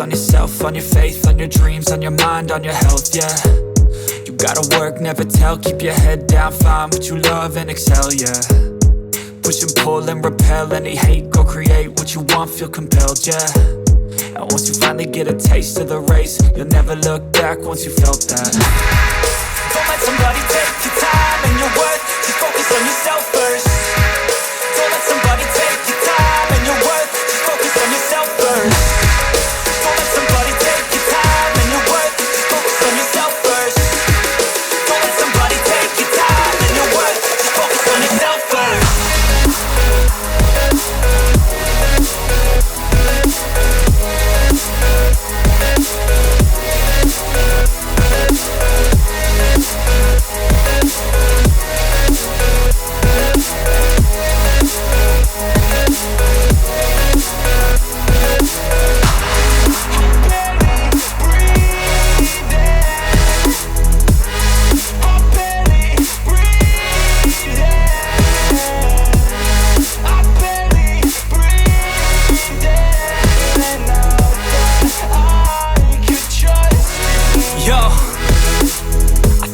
focus on yourself, on your faith, on your dreams, on your mind, on your health, yeah. You gotta work, never tell, keep your head down, find what you love and excel, yeah. Push and pull and repel any hate, go create what you want, feel compelled, yeah. And once you finally get a taste of the race, you'll never look back once you felt that. Don't let somebody take your time and your worth, just focus on yourself first. Don't let somebody take your time and your worth, just focus on yourself first. Don't let somebody take your time and your worth, just focus on yourself first. Don't let somebody take your time and your worth, just focus on yourself first.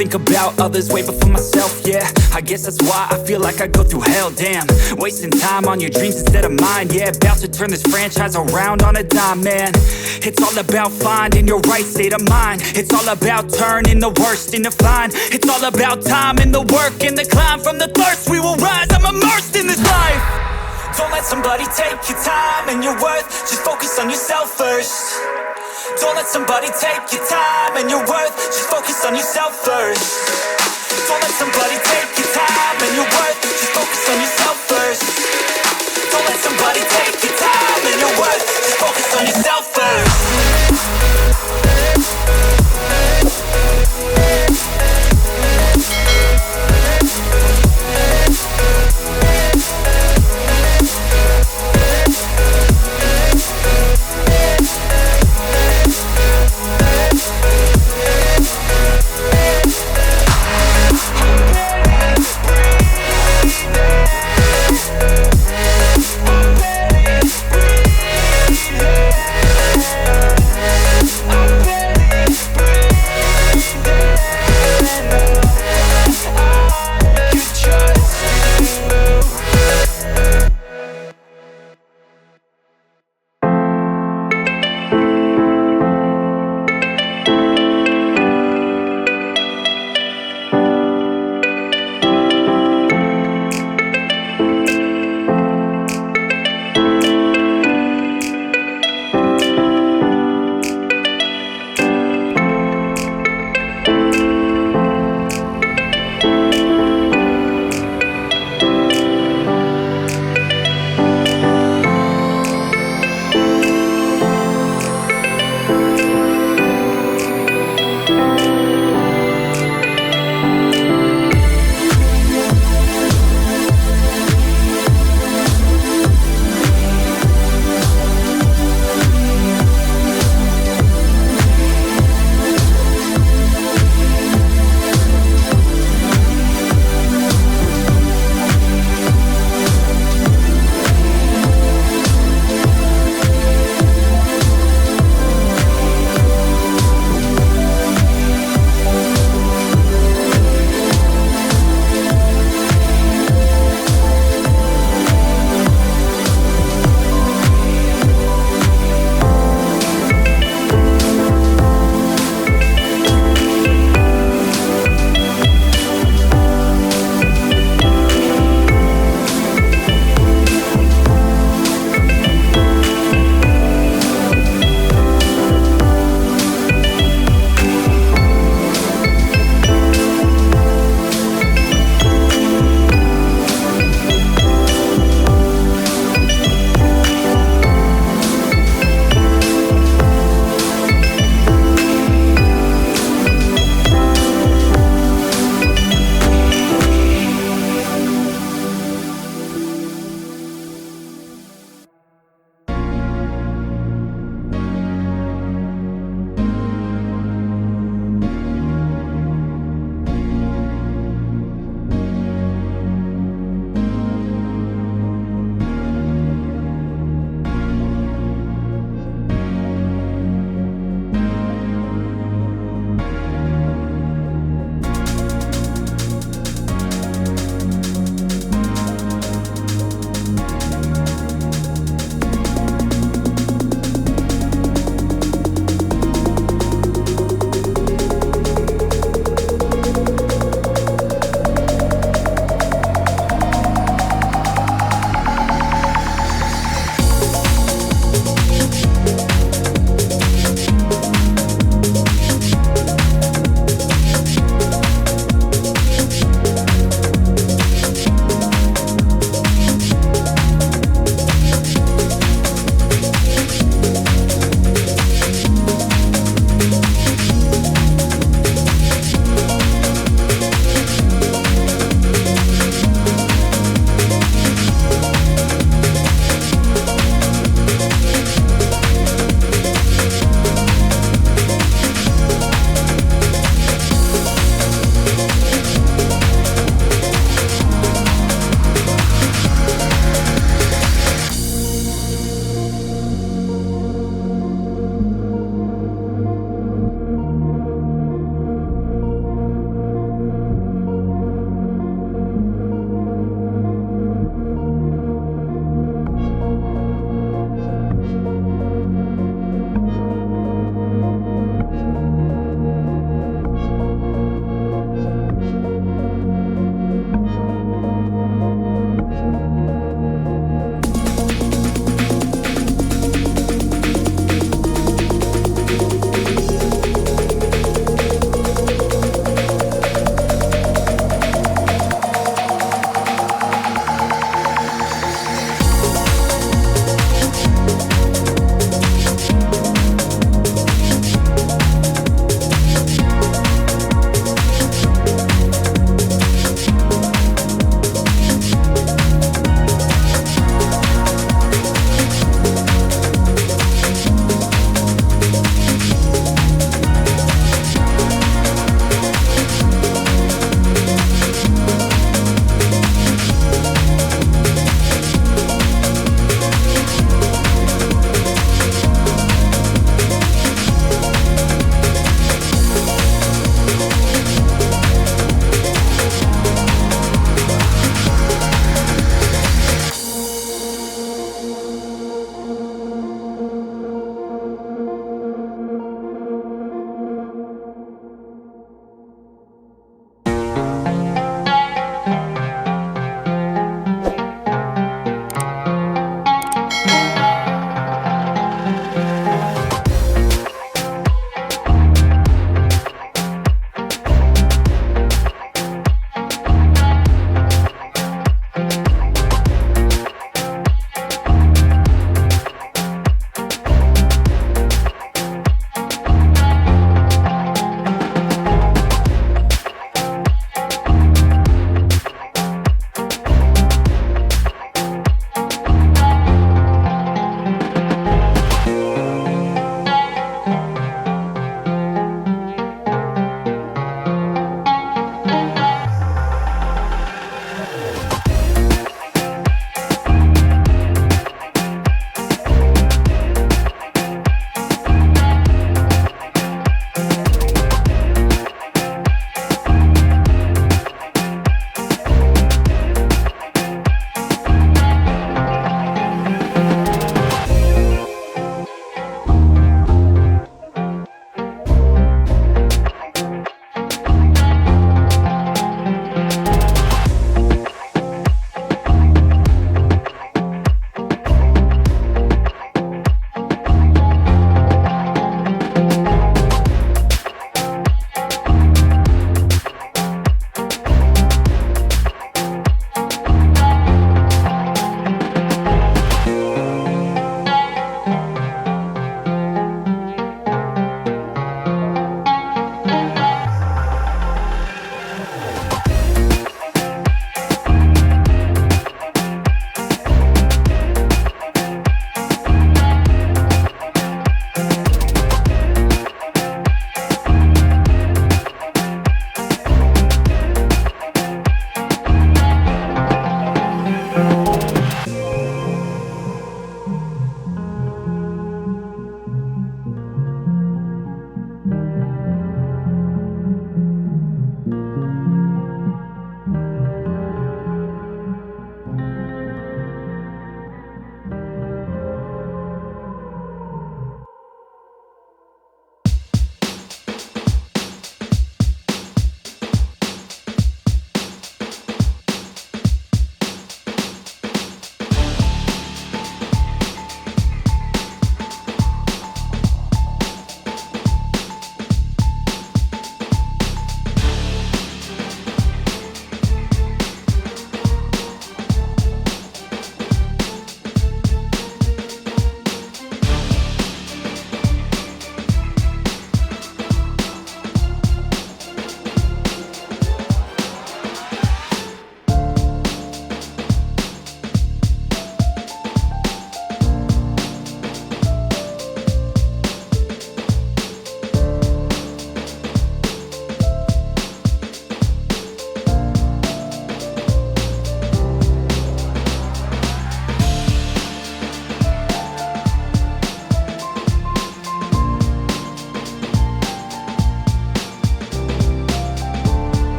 Think about others way before myself, yeah. I guess that's why I feel like I go through hell, damn. Wasting time on your dreams instead of mine, yeah. About to turn this franchise around on a dime, man. It's all about finding your right state of mind. It's all about turning the worst into fine. It's all about time and the work and the climb. From the thirst we will rise, I'm immersed in this life. Don't let somebody take your time and your worth, just focus on yourself first. Don't let somebody take your time and your worth, just focus on yourself first.